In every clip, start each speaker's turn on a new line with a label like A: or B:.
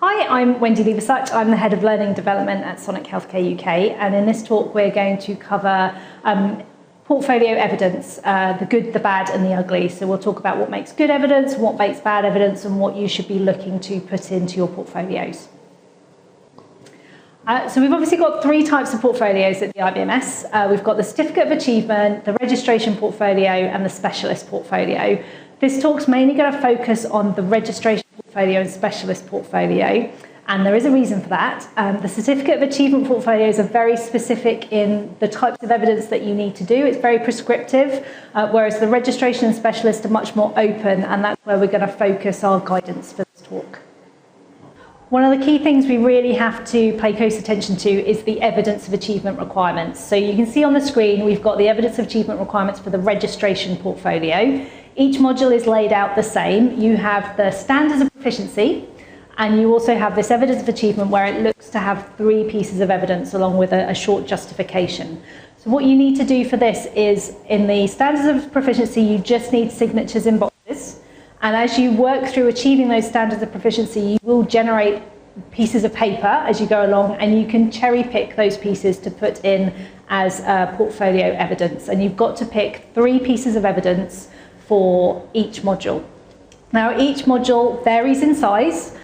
A: Hi, I'm Wendy Leversuch. I'm the Head of Learning Development at Sonic Healthcare UK, and in this talk we're going to cover portfolio evidence, the good, the bad and the ugly. So we'll talk about what makes good evidence, what makes bad evidence, and what you should be looking to put into your portfolios. So we've obviously got three types of portfolios at the IBMS. We've got the Certificate of Achievement, the Registration Portfolio and the Specialist Portfolio. This talk's mainly going to focus on the Registration Portfolio and Specialist Portfolio, and there is a reason for that. The Certificate of Achievement portfolios are very specific in the types of evidence that you need to do. It's very prescriptive, whereas the Registration and Specialist are much more open, and that's where we're going to focus our guidance for this talk. One of the key things we really have to pay close attention to is the evidence of achievement requirements. So you can see on the screen we've got the evidence of achievement requirements for the registration portfolio. Each module is laid out the same. You have the standards of proficiency, and you also have this evidence of achievement where it looks to have three pieces of evidence along with a short justification. So what you need to do for this is, in the standards of proficiency, you just need signatures in boxes. And as you work through achieving those standards of proficiency, you will generate pieces of paper as you go along, and you can cherry pick those pieces to put in as portfolio evidence. And you've got to pick three pieces of evidence for each module. Now, each module varies in size,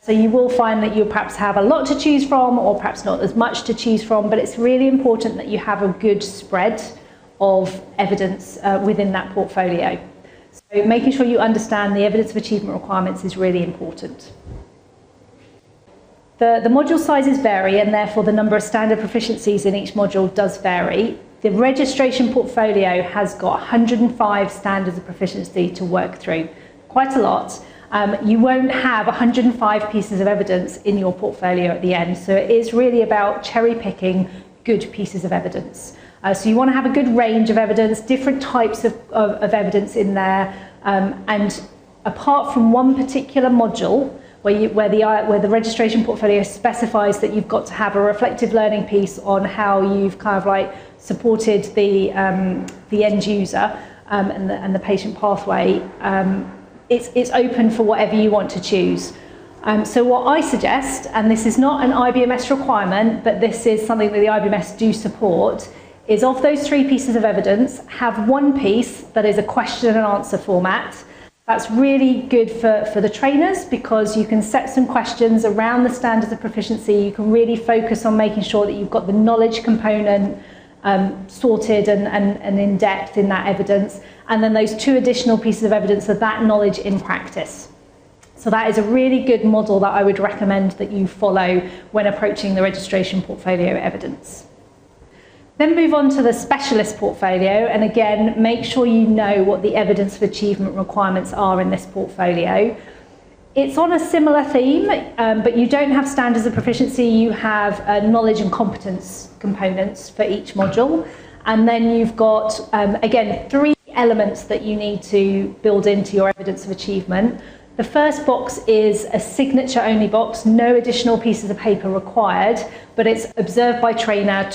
A: so you will find that you perhaps have a lot to choose from or perhaps not as much to choose from, but it's really important that you have a good spread of evidence within that portfolio. So making sure you understand the evidence of achievement requirements is really important. The module sizes vary, and therefore the number of standard proficiencies in each module does vary. The registration portfolio has got 105 standards of proficiency to work through, quite a lot. You won't have 105 pieces of evidence in your portfolio at the end, so it is really about cherry picking good pieces of evidence. So you want to have a good range of evidence, different types of evidence in there, and apart from one particular module where the registration portfolio specifies that you've got to have a reflective learning piece on how you've kind of like supported the end user and the patient pathway, it's open for whatever you want to choose. So what I suggest, and this is not an IBMS requirement, but this is something that the IBMS do support, is of those three pieces of evidence, have one piece that is a question and answer format. That's really good for the trainers because you can set some questions around the standards of proficiency. You can really focus on making sure that you've got the knowledge component sorted and in depth in that evidence. And then those two additional pieces of evidence are that knowledge in practice. So that is a really good model that I would recommend that you follow when approaching the registration portfolio evidence. Then move on to the specialist portfolio, and again, make sure you know what the evidence of achievement requirements are in this portfolio. It's on a similar theme, but you don't have standards of proficiency, you have knowledge and competence components for each module. And then you've got, again, three elements that you need to build into your evidence of achievement. The first box is a signature-only box, no additional pieces of paper required, but it's observed by trainer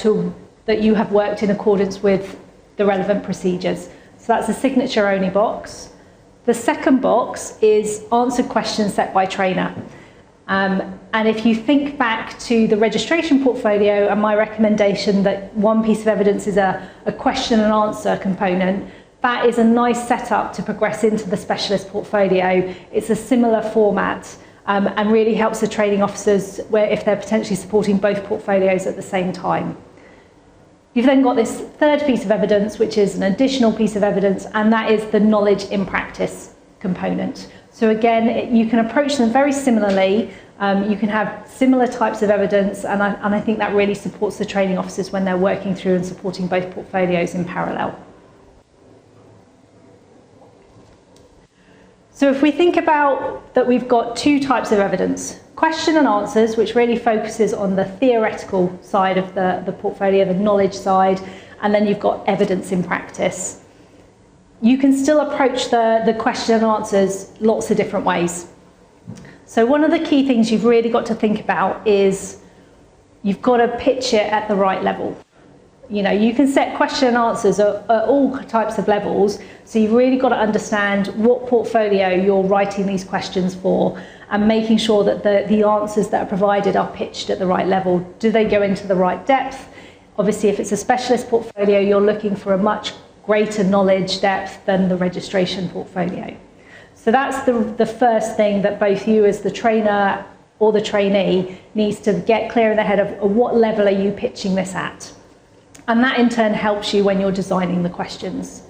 A: that you have worked in accordance with the relevant procedures. So that's a signature-only box. The second box is answered questions set by trainer. And if you think back to the registration portfolio and my recommendation that one piece of evidence is a question and answer component, that is a nice setup to progress into the specialist portfolio. It's a similar format and really helps the training officers if they're potentially supporting both portfolios at the same time. You've then got this third piece of evidence, which is an additional piece of evidence, and that is the knowledge in practice component. So again, you can approach them very similarly. You can have similar types of evidence, and I think that really supports the training officers when they're working through and supporting both portfolios in parallel. So if we think about that, we've got two types of evidence. Question and answers, which really focuses on the theoretical side of the portfolio, the knowledge side, and then you've got evidence in practice. You can still approach the question and answers lots of different ways. So one of the key things you've really got to think about is you've got to pitch it at the right level. You know, you can set question and answers at all types of levels, so you've really got to understand what portfolio you're writing these questions for and making sure that the answers that are provided are pitched at the right level. Do they go into the right depth? Obviously, if it's a specialist portfolio, you're looking for a much greater knowledge depth than the registration portfolio. So that's the first thing that both you as the trainer or the trainee needs to get clear in their head of what level are you pitching this at. And that in turn helps you when you're designing the questions.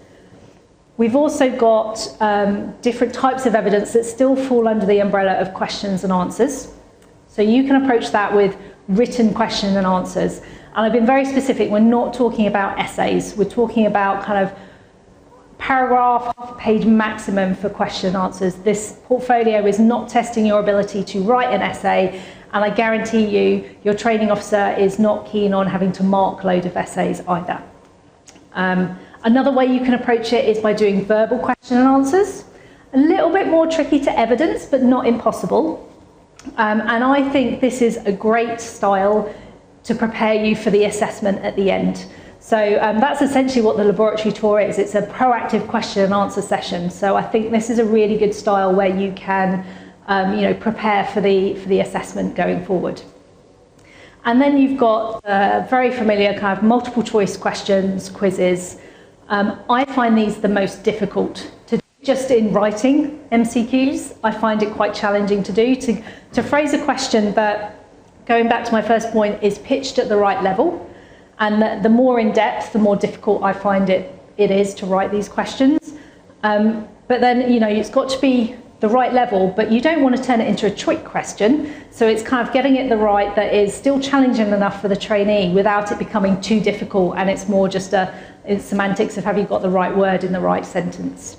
A: We've also got different types of evidence that still fall under the umbrella of questions and answers. So you can approach that with written questions and answers. And I've been very specific, we're not talking about essays, we're talking about kind of paragraph, half a page maximum for question and answers. This portfolio is not testing your ability to write an essay, and I guarantee you, your training officer is not keen on having to mark a load of essays either. Another way you can approach it is by doing verbal question and answers. A little bit more tricky to evidence, but not impossible. And I think this is a great style to prepare you for the assessment at the end. So that's essentially what the laboratory tour is. It's a proactive question and answer session. So I think this is a really good style where you can prepare for the assessment going forward. And then you've got very familiar kind of multiple choice questions, quizzes. I find these the most difficult to do just in writing MCQs. I find it quite challenging to do, to phrase a question that, going back to my first point, is pitched at the right level. And the more in depth, the more difficult I find it is to write these questions. But then, you know, it's got to be the right level, but you don't want to turn it into a trick question. So it's kind of getting it the right that is still challenging enough for the trainee without it becoming too difficult, and it's more just it's semantics of have you got the right word in the right sentence.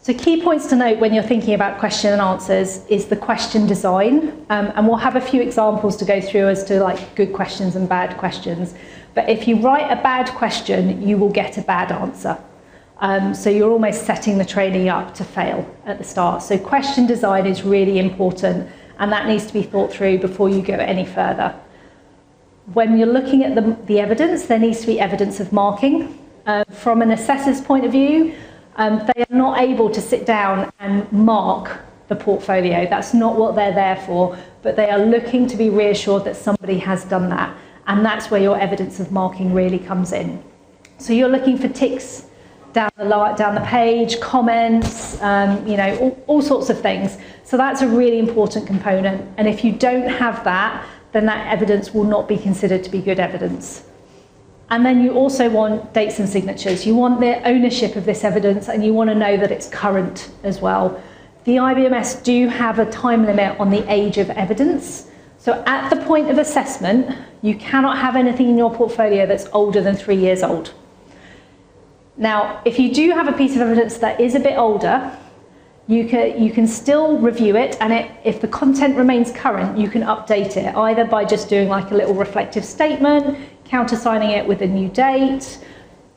A: So key points to note when you're thinking about question and answers is the question design, and we'll have a few examples to go through as to like good questions and bad questions. But if you write a bad question, you will get a bad answer. So you're almost setting the trainee up to fail at the start. So question design is really important, and that needs to be thought through before you go any further. When you're looking at the evidence, there needs to be evidence of marking. From an assessor's point of view, they are not able to sit down and mark the portfolio. That's not what they're there for, but they are looking to be reassured that somebody has done that, and that's where your evidence of marking really comes in. So you're looking for ticks down the page, comments, all sorts of things. So that's a really important component, and if you don't have that, then that evidence will not be considered to be good evidence. And then you also want dates and signatures. You want the ownership of this evidence, and you want to know that it's current as well. The IBMS do have a time limit on the age of evidence. So at the point of assessment, you cannot have anything in your portfolio that's older than 3 years old. Now, if you do have a piece of evidence that is a bit older, you can still review it, and if the content remains current, you can update it, either by just doing like a little reflective statement, countersigning it with a new date,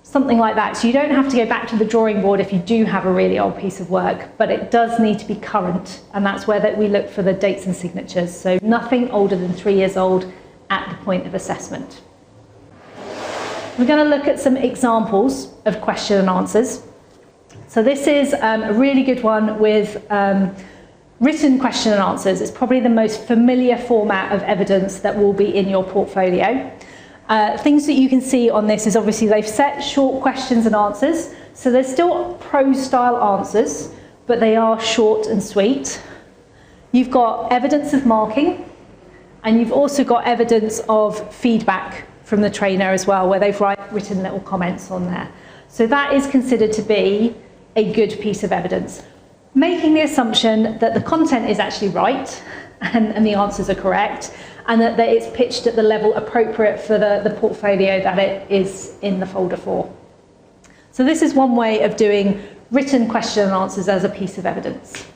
A: something like that. So you don't have to go back to the drawing board if you do have a really old piece of work, but it does need to be current, and that's where we look for the dates and signatures. So nothing older than 3 years old at the point of assessment. We're going to look at some examples of question and answers. So this is a really good one with written question and answers. It's probably the most familiar format of evidence that will be in your portfolio. Things that you can see on this is obviously they've set short questions and answers. So they're still prose style answers, but they are short and sweet. You've got evidence of marking, and you've also got evidence of feedback from the trainer as well, where they've written little comments on there. So that is considered to be a good piece of evidence, making the assumption that the content is actually right and the answers are correct, and that it's pitched at the level appropriate for the portfolio that it is in the folder for. So this is one way of doing written question and answers as a piece of evidence.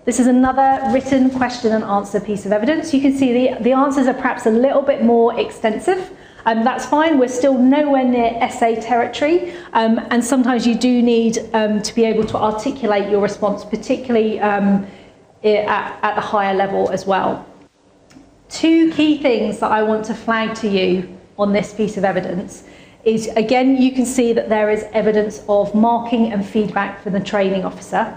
A: This is another written question and answer piece of evidence. You can see the answers are perhaps a little bit more extensive. That's fine, we're still nowhere near essay territory, and sometimes you do need to be able to articulate your response, particularly at the higher level as well. Two key things that I want to flag to you on this piece of evidence is, again, you can see that there is evidence of marking and feedback from the training officer.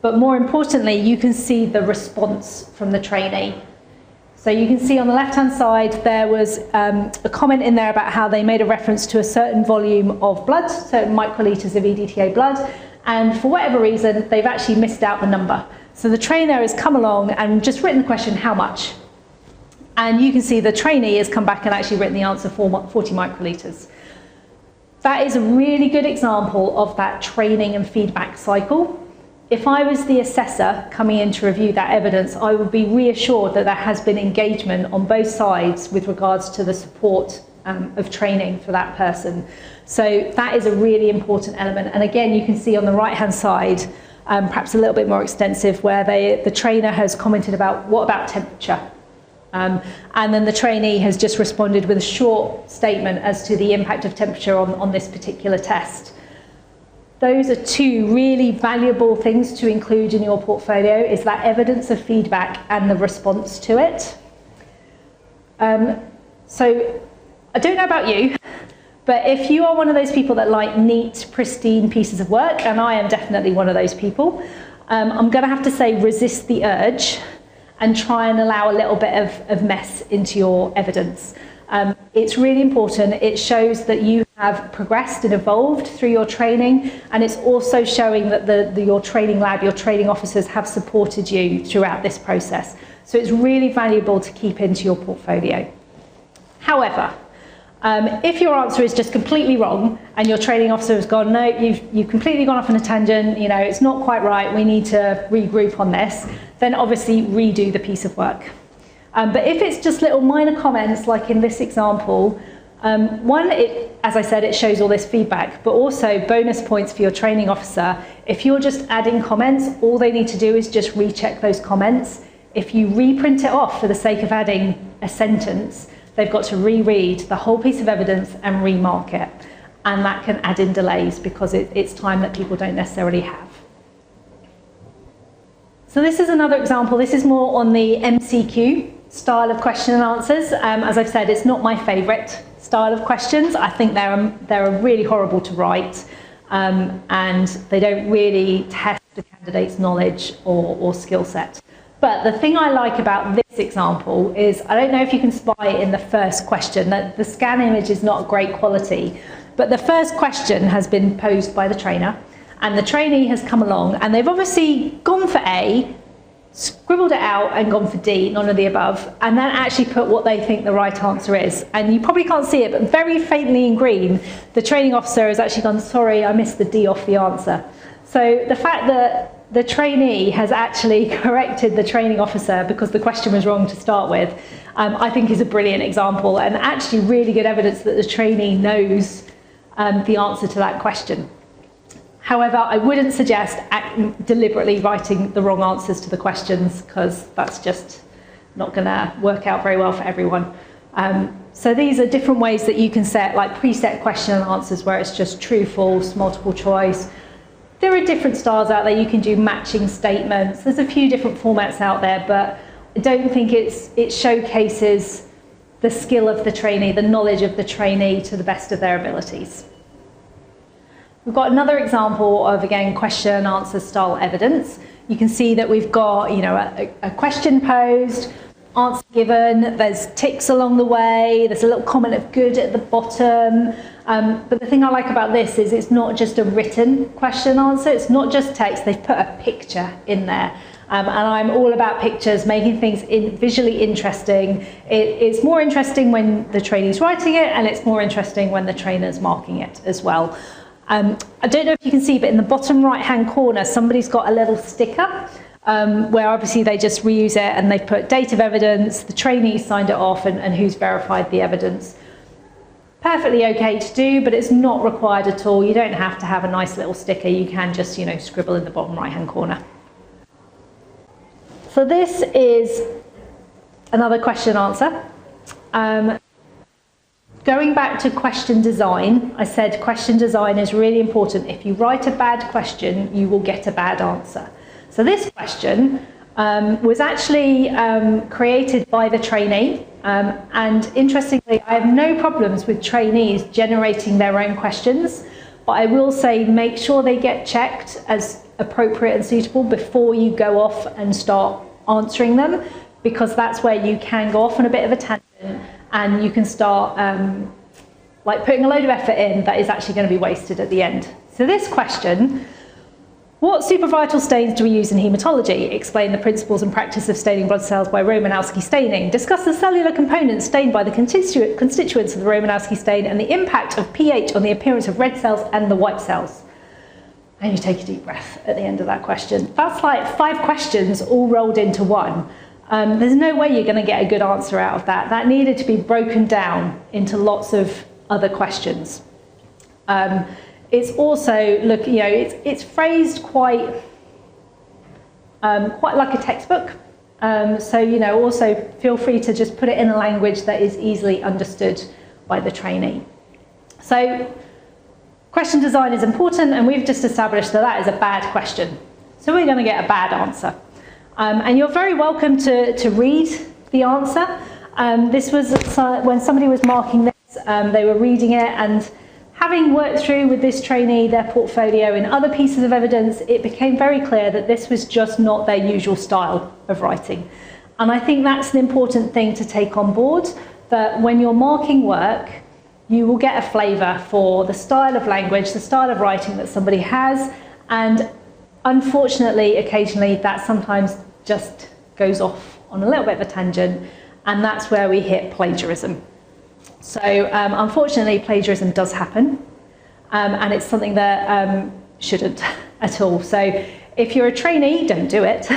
A: But more importantly, you can see the response from the trainee. So you can see on the left-hand side, there was a comment in there about how they made a reference to a certain volume of blood, certain microliters of EDTA blood, and for whatever reason, they've actually missed out the number. So the trainer has come along and just written the question, how much? And you can see the trainee has come back and actually written the answer, 40 microliters. That is a really good example of that training and feedback cycle. If I was the assessor coming in to review that evidence, I would be reassured that there has been engagement on both sides with regards to the support of training for that person. So that is a really important element. And again, you can see on the right-hand side, perhaps a little bit more extensive, where the trainer has commented about, what about temperature? And then the trainee has just responded with a short statement as to the impact of temperature on this particular test. Those are two really valuable things to include in your portfolio, is that evidence of feedback and the response to it. So I don't know about you, but if you are one of those people that like neat, pristine pieces of work, and I am definitely one of those people, I'm going to have to say resist the urge and try and allow a little bit of mess into your evidence. It's really important. It shows that you have progressed and evolved through your training, and it's also showing that your training lab, your training officers have supported you throughout this process. So it's really valuable to keep into your portfolio. However, if your answer is just completely wrong and your training officer has gone, no, you've completely gone off on a tangent, you know, it's not quite right, we need to regroup on this, then obviously redo the piece of work. But if it's just little minor comments, like in this example, one, as I said, it shows all this feedback, but also bonus points for your training officer. If you're just adding comments, all they need to do is just recheck those comments. If you reprint it off for the sake of adding a sentence, they've got to reread the whole piece of evidence and remark it. And that can add in delays because it's time that people don't necessarily have. So this is another example. This is more on the MCQ style of question and answers. As I've said, it's not my favourite style of questions. I think they're really horrible to write, and they don't really test the candidate's knowledge or skill set. But the thing I like about this example is, I don't know if you can spy it in the first question, that the scan image is not great quality, but the first question has been posed by the trainer, and the trainee has come along, and they've obviously gone for A, scribbled it out and gone for D, none of the above, and then actually put what they think the right answer is. And you probably can't see it, but very faintly in green, the training officer has actually gone, sorry, I missed the D off the answer. So the fact that the trainee has actually corrected the training officer because the question was wrong to start with, I think is a brilliant example, and actually really good evidence that the trainee knows the answer to that question. However, I wouldn't suggest deliberately writing the wrong answers to the questions, because that's just not going to work out very well for everyone. So these are different ways that you can set like preset question and answers where it's just true, false, multiple choice. There are different styles out there. You can do matching statements. There's a few different formats out there, but I don't think it showcases the skill of the trainee, the knowledge of the trainee to the best of their abilities. We've got another example of, again, question and answer style evidence. You can see that we've got, you know, a question posed, answer given, there's ticks along the way, there's a little comment of good at the bottom. But the thing I like about this is it's not just a written question and answer, it's not just text, they've put a picture in there. And I'm all about pictures, making things visually interesting. It's more interesting when the trainee's writing it, and it's more interesting when the trainer's marking it as well. I don't know if you can see, but in the bottom right-hand corner, somebody's got a little sticker where obviously they just reuse it, and they've put date of evidence, the trainee signed it off, and who's verified the evidence. Perfectly okay to do, but it's not required at all. You don't have to have a nice little sticker. You can just, you know, scribble in the bottom right-hand corner. So this is another question answer. Going back to question design, I said question design is really important. If you write a bad question, you will get a bad answer. So this question, was actually created by the trainee. And interestingly, I have no problems with trainees generating their own questions, but I will say make sure they get checked as appropriate and suitable before you go off and start answering them, because that's where you can go off on a bit of a tangent and you can start like putting a load of effort in that is actually going to be wasted at the end. So this question: what supervital stains do we use in haematology? Explain the principles and practice of staining blood cells by Romanowski staining. Discuss the cellular components stained by the constituents of the Romanowski stain and the impact of pH on the appearance of red cells and the white cells. And you take a deep breath at the end of that question. That's like 5 questions all rolled into one. There's no way you're going to get a good answer out of that. That needed to be broken down into lots of other questions. It's also, look, you know, it's phrased quite like a textbook. So, you know, also feel free to just put it in a language that is easily understood by the trainee. So, question design is important, and we've just established that that is a bad question. So we're going to get a bad answer. And you're very welcome to read the answer. This was when somebody was marking this, they were reading it, and having worked through with this trainee their portfolio and other pieces of evidence, it became very clear that this was just not their usual style of writing. And I think that's an important thing to take on board, that when you're marking work, you will get a flavour for the style of language, the style of writing that somebody has, and unfortunately, occasionally, that sometimes just goes off on a little bit of a tangent, and that's where we hit plagiarism. So unfortunately, plagiarism does happen, and it's something that shouldn't at all. So if you're a trainee, don't do it.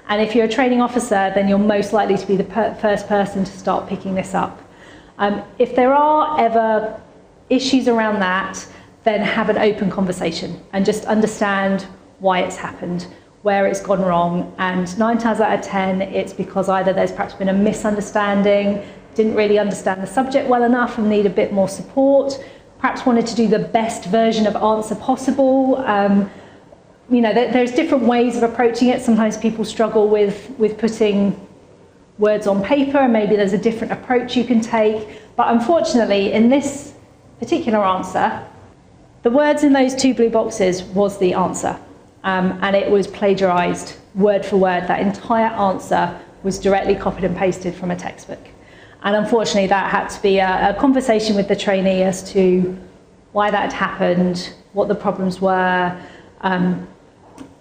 A: And if you're a training officer, then you're most likely to be the first person to start picking this up. If there are ever issues around that, then have an open conversation and just understand why it's happened, where it's gone wrong. And 9 times out of 10, it's because either there's perhaps been a misunderstanding, didn't really understand the subject well enough and need a bit more support, perhaps wanted to do the best version of answer possible. You know, there's different ways of approaching it. Sometimes people struggle with putting words on paper, and maybe there's a different approach you can take. But unfortunately, in this particular answer, the words in those 2 blue boxes was the answer. And it was plagiarized word for word. That entire answer was directly copied and pasted from a textbook. And unfortunately, that had to be a conversation with the trainee as to why that had happened, what the problems were.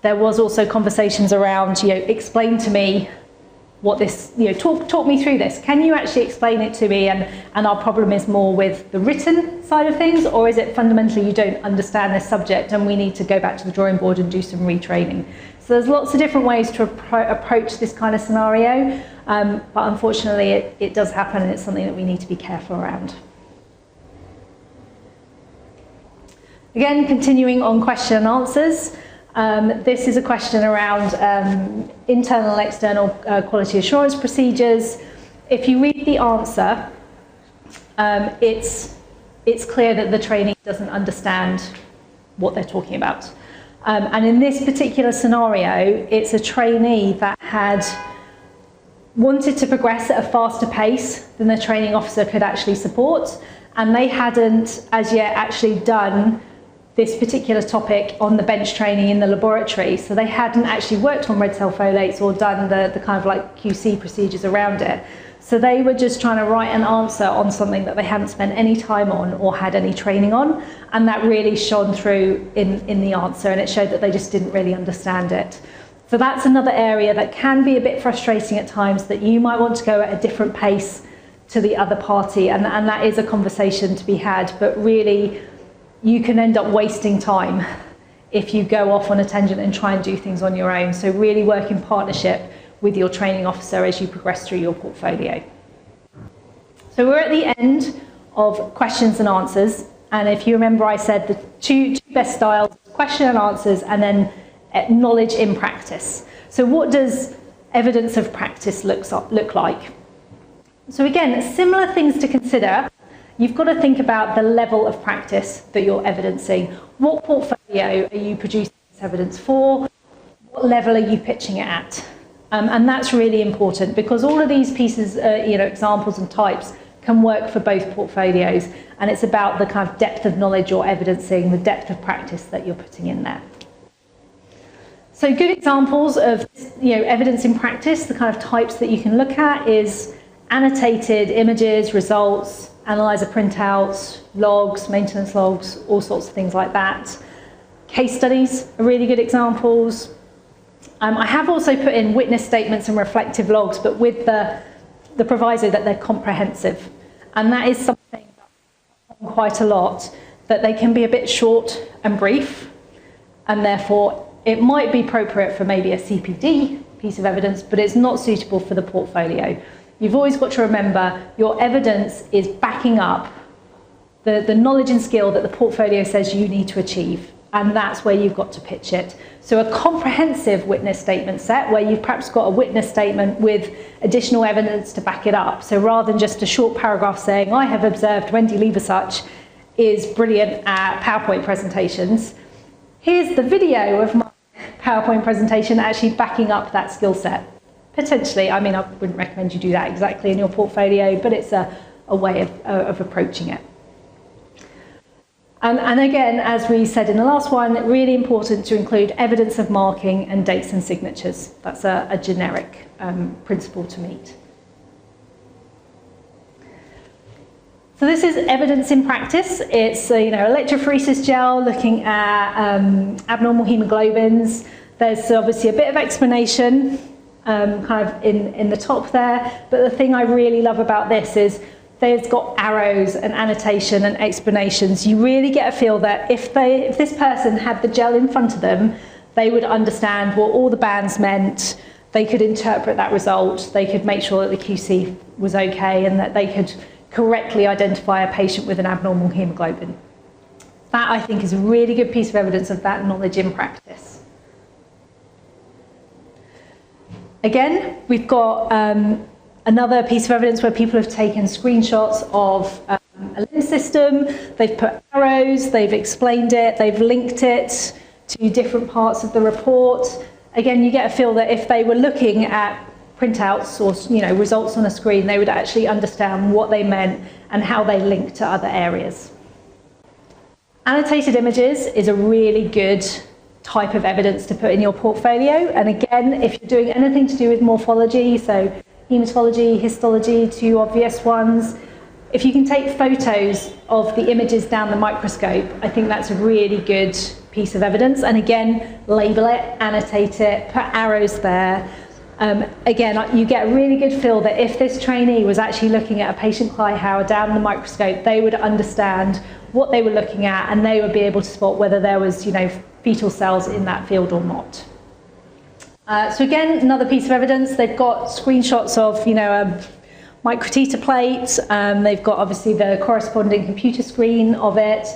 A: There was also conversations around, you know, explain to me what this, you know, talk me through this. Can you actually explain it to me? And our problem is more with the written side of things, or is it fundamentally you don't understand this subject and we need to go back to the drawing board and do some retraining? So there's lots of different ways to approach this kind of scenario, but unfortunately it does happen, and it's something that we need to be careful around. Again, continuing on question and answers. This is a question around internal and external quality assurance procedures. If you read the answer, it's clear that the trainee doesn't understand what they're talking about. And in this particular scenario, it's a trainee that had wanted to progress at a faster pace than the training officer could actually support, and they hadn't as yet actually done this particular topic on the bench training in the laboratory. So they hadn't actually worked on red cell folates or done the kind of like QC procedures around it. So they were just trying to write an answer on something that they hadn't spent any time on or had any training on. And that really shone through in the answer, and it showed that they just didn't really understand it. So that's another area that can be a bit frustrating at times, that you might want to go at a different pace to the other party, and that is a conversation to be had, but really you can end up wasting time if you go off on a tangent and try and do things on your own. So really work in partnership with your training officer as you progress through your portfolio. So we're at the end of questions and answers, and if you remember, I said the two best styles, question and answers, and then knowledge in practice. So what does evidence of practice look like? So again, similar things to consider. You've got to think about the level of practice that you're evidencing. What portfolio are you producing this evidence for? What level are you pitching it at? And that's really important because all of these pieces, examples and types can work for both portfolios, and it's about the kind of depth of knowledge you're evidencing, the depth of practice that you're putting in there. So good examples of evidence in practice, the kind of types that you can look at is annotated images, results, analyzer printouts, logs, maintenance logs, all sorts of things like that. Case studies are really good examples. I have also put in witness statements and reflective logs, but with the proviso that they're comprehensive. And that is something that's quite a lot, that they can be a bit short and brief, and therefore it might be appropriate for maybe a CPD piece of evidence, but it's not suitable for the portfolio. You've always got to remember your evidence is backing up the knowledge and skill that the portfolio says you need to achieve, and that's where you've got to pitch it. So a comprehensive witness statement set where you've perhaps got a witness statement with additional evidence to back it up. So rather than just a short paragraph saying, I have observed Wendy Leversuch is brilliant at PowerPoint presentations, here's the video of my PowerPoint presentation actually backing up that skill set. Potentially, I mean, I wouldn't recommend you do that exactly in your portfolio, but it's a way of approaching it. And again, as we said in the last one, really important to include evidence of marking and dates and signatures. That's a generic principle to meet. So this is evidence in practice. It's electrophoresis gel looking at abnormal hemoglobins. There's obviously a bit of explanation kind of in the top there, but the thing I really love about this is they've got arrows and annotation and explanations. You really get a feel that if this person had the gel in front of them, they would understand what all the bands meant. They could interpret that result. They could make sure that the QC was okay and that they could correctly identify a patient with an abnormal hemoglobin. That, I think, is a really good piece of evidence of that knowledge in practice. Again, we've got another piece of evidence where people have taken screenshots of a limb system, they've put arrows, they've explained it, they've linked it to different parts of the report. Again, you get a feel that if they were looking at printouts or results on a screen, they would actually understand what they meant and how they link to other areas. Annotated images is a really good type of evidence to put in your portfolio. And again, if you're doing anything to do with morphology, so hematology, histology, two obvious ones, if you can take photos of the images down the microscope, I think that's a really good piece of evidence. And again, label it, annotate it, put arrows there. Again, you get a really good feel that if this trainee was actually looking at a patient Kleihauer down the microscope, they would understand what they were looking at and they would be able to spot whether there was, fetal cells in that field or not. So again, another piece of evidence, they've got screenshots of, a microteater plate. They've got obviously the corresponding computer screen of it.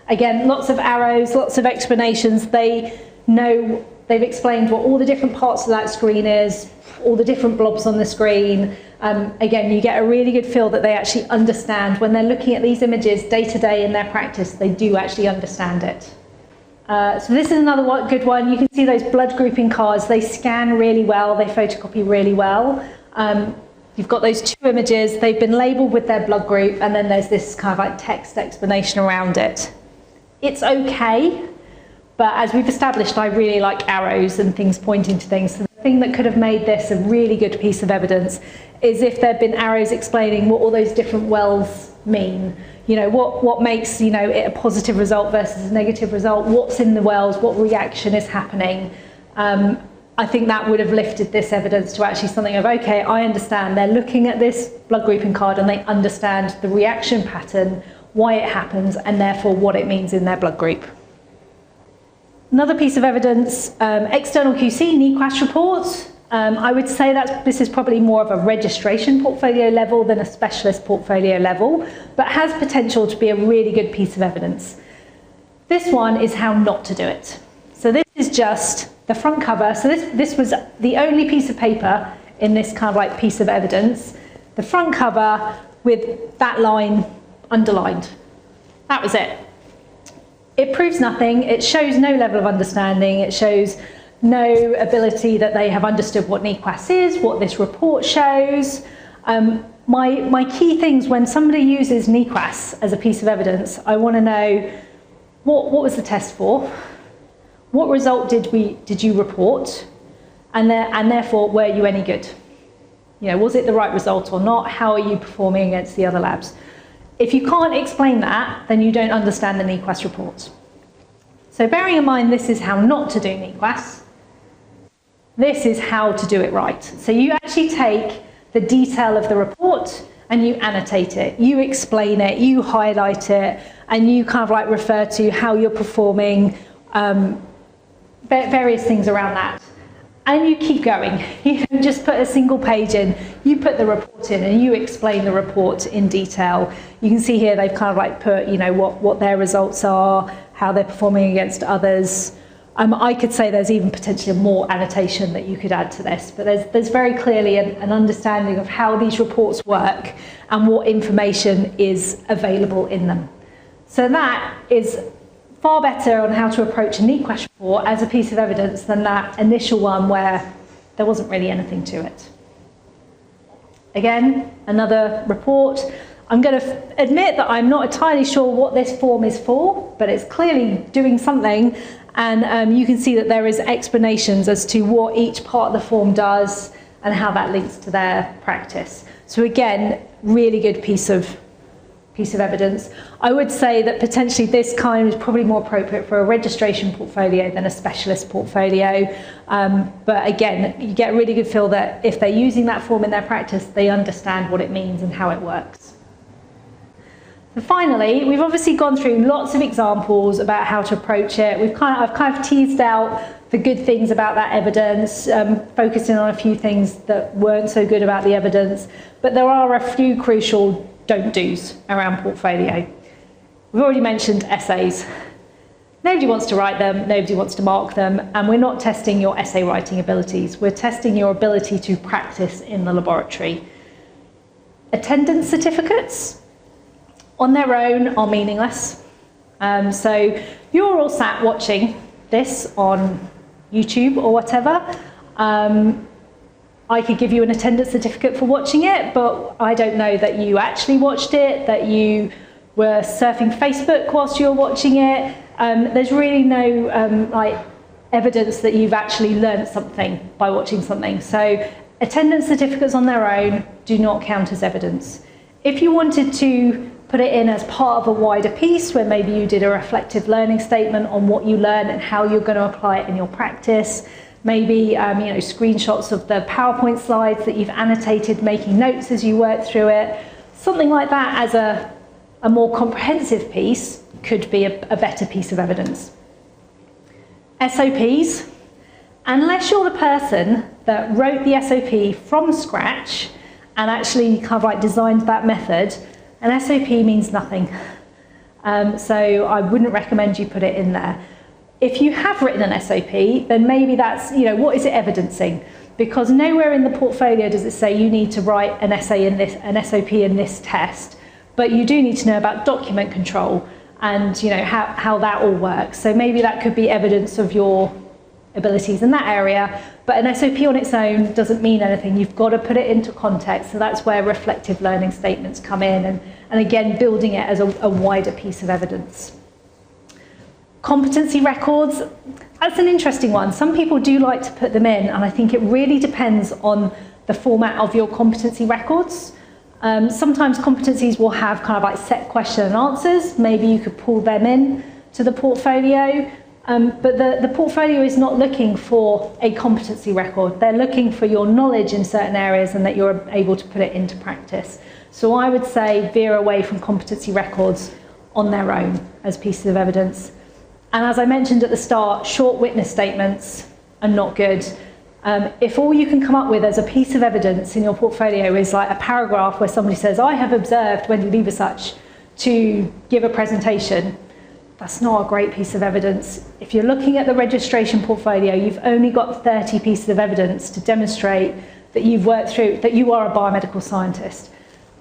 A: Again, lots of arrows, lots of explanations. They know, they've explained what all the different parts of that screen is, all the different blobs on the screen. Again, you get a really good feel that they actually understand when they're looking at these images day to day in their practice, they do actually understand it. So this is another good one. You can see those blood grouping cards. They scan really well. They photocopy really well. You've got those two images. They've been labelled with their blood group, and then there's this kind of like text explanation around it. It's okay, but as we've established, I really like arrows and things pointing to things. So the thing that could have made this a really good piece of evidence is if there'd been arrows explaining what all those different wells mean. What makes it a positive result versus a negative result, what's in the wells, what reaction is happening. I think that would have lifted this evidence to actually something of, okay, I understand they're looking at this blood grouping card and they understand the reaction pattern, why it happens, and therefore what it means in their blood group. Another piece of evidence, external QC, NEQAS report. I would say that this is probably more of a registration portfolio level than a specialist portfolio level, but has potential to be a really good piece of evidence. This one is how not to do it. So this is just the front cover. So this was the only piece of paper in this kind of like piece of evidence. The front cover with that line underlined. That was it. It proves nothing. It shows no level of understanding. It shows no ability that they have understood what NEQAS is, what this report shows. My key things when somebody uses NEQAS as a piece of evidence, I want to know what was the test for, what result did you report, and therefore were you any good? You know, was it the right result or not? How are you performing against the other labs? If you can't explain that, then you don't understand the NEQAS report. So bearing in mind this is how not to do NEQAS, this is how to do it right. So you actually take the detail of the report and you annotate it, you explain it, you highlight it, and you kind of like refer to how you're performing, various things around that. And you keep going. You don't just put a single page in, you put the report in and you explain the report in detail. You can see here they've kind of like put, you know, what their results are, how they're performing against others. I could say there's even potentially more annotation that you could add to this, but there's very clearly an understanding of how these reports work and what information is available in them. So that is far better on how to approach a NEQAS report as a piece of evidence than that initial one where there wasn't really anything to it. Again, another report. I'm going to admit that I'm not entirely sure what this form is for, but it's clearly doing something, and you can see that there is explanations as to what each part of the form does and how that links to their practice. So again, really good piece of evidence. I would say that potentially this kind is probably more appropriate for a registration portfolio than a specialist portfolio. But again, you get a really good feel that if they're using that form in their practice, they understand what it means and how it works. So finally, we've obviously gone through lots of examples about how to approach it. I've kind of teased out the good things about that evidence, focusing on a few things that weren't so good about the evidence, but there are a few crucial don't do's around portfolio. We've already mentioned essays. Nobody wants to write them, nobody wants to mark them, and we're not testing your essay writing abilities. We're testing your ability to practice in the laboratory. Attendance certificates on their own are meaningless. So you're all sat watching this on YouTube or whatever. I could give you an attendance certificate for watching it, but I don't know that you actually watched it, that you were surfing Facebook whilst you were watching it. There's really no like evidence that you've actually learned something by watching something. So attendance certificates on their own do not count as evidence. If you wanted to put it in as part of a wider piece where maybe you did a reflective learning statement on what you learned and how you're going to apply it in your practice, maybe screenshots of the PowerPoint slides that you've annotated, making notes as you work through it. Something like that as a more comprehensive piece could be a better piece of evidence. SOPs, unless you're the person that wrote the SOP from scratch and actually kind of like designed that method, an SOP means nothing. So I wouldn't recommend you put it in there. If you have written an SOP, then maybe that's, what is it evidencing? Because nowhere in the portfolio does it say you need to write an SOP in this test, but you do need to know about document control and how that all works. So maybe that could be evidence of your abilities in that area, but an SOP on its own doesn't mean anything. You've got to put it into context, so that's where reflective learning statements come in, and again, building it as a wider piece of evidence. Competency records, that's an interesting one. Some people do like to put them in, and I think it really depends on the format of your competency records. Sometimes competencies will have kind of like set question and answers. Maybe you could pull them in to the portfolio, but the portfolio is not looking for a competency record. They're looking for your knowledge in certain areas and that you're able to put it into practice. So I would say veer away from competency records on their own as pieces of evidence. And as I mentioned at the start, short witness statements are not good. If all you can come up with as a piece of evidence in your portfolio is like a paragraph where somebody says, I have observed Wendy Leversuch to give a presentation, that's not a great piece of evidence. If you're looking at the registration portfolio, you've only got 30 pieces of evidence to demonstrate that you've worked through, that you are a biomedical scientist.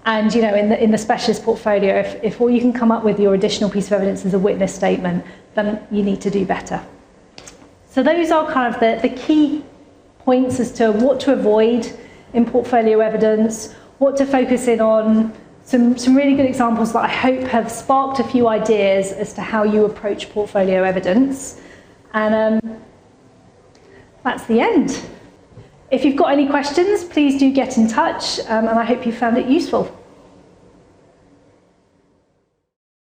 A: And in the specialist portfolio, if all you can come up with your additional piece of evidence is a witness statement, then you need to do better. So those are kind of the key points as to what to avoid in portfolio evidence, what to focus in on, some really good examples that I hope have sparked a few ideas as to how you approach portfolio evidence. And that's the end. If you've got any questions, please do get in touch, and I hope you found it useful.